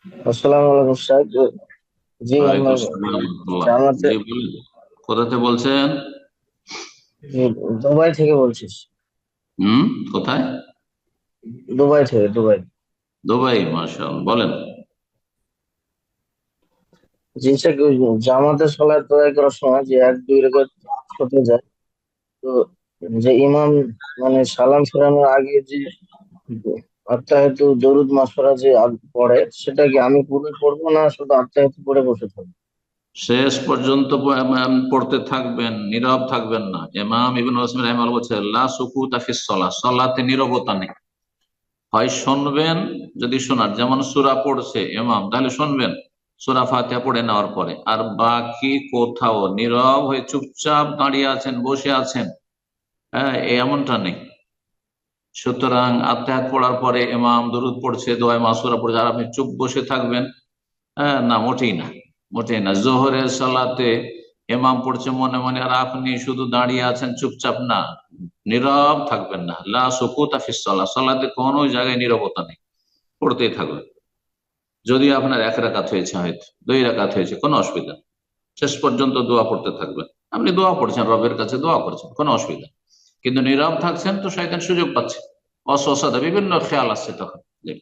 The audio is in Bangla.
আসসালামু আলাইকুম স্যার। জি ওয়ালাইকুম আমার আসসালাম রাহমাতুল্লাহ। জামাতে, জি বলুন, কোথাতে বলছেন? জি, দুবাই থেকে বলছি। হুম, কোথায়? দুবাই থেকে, দুবাই। দুবাই, মাশাআল্লাহ, বলেন। জি স্যার, ওই জামাতে সলাত আদায় করার সময় যে এক দুই রেখাত ছুটে যায়, তো যে ইমাম মানে সালাম ফেরানোর আগে যে আত্মাহিয়াতু দরুদ মাসওয়ারা যে পড়ে, সেটা কি আমি পুরো পড়বো না শুধু আত্মাহিয়াতু পড়ে বসে থাকবো? শেষ পর্যন্ত পড়তে থাকবেন, নীরব থাকবেন না। ইমাম ইবনে ওয়াসিম রাহিমাহুল্লাহ বলছেন, লা সুকুতা ফিস সালাহ, সালাতে নীরবতা নেই। হয় শুনবেন, যদি শোনার যেমন সূরা পড়ছে ইমাম, তাহলে শুনবেন সূরা ফাতিহা পড়ে নেওয়ার পরে। আর বাকি কোথাও নীরব হয়ে চুপচাপ দাঁড়িয়ে আছেন, বসে আছেন, হ্যাঁ, এমনটা নেই। সুতরাং আত্মাহাত পড়ার পরে ইমাম দরুদ পড়ছে, দোয়া মাসুরা পড়ছে, আর আপনি চুপ বসে থাকবেন? হ্যাঁ, না, মোটেই না, মোটেই না। জোহরের সালাতে ইমাম পড়ছে মনে মনে, আর আপনি শুধু দাঁড়িয়ে আছেন চুপচাপ, না, নীরব থাকবেন না। লা সুকুতা ফিস সালাহ, সালাতে কোনো জায়গায় নীরবতা নেই, পড়তেই থাকবেন। যদি আপনার এক রাকাত হয়েছে, হয়তো দুই রাকাত হয়েছে, কোনো অসুবিধা নেই। শেষ পর্যন্ত দোয়া পড়তে থাকবেন। আপনি দোয়া পড়ছেন, রবের কাছে দোয়া করছেন, কোনো অসুবিধা নেই। কিন্তু নীরব থাকছেন তো শয়তান সুযোগ পাচ্ছে, অসওয়াসা বিভিন্ন খেয়াল আসছে তখন। জি।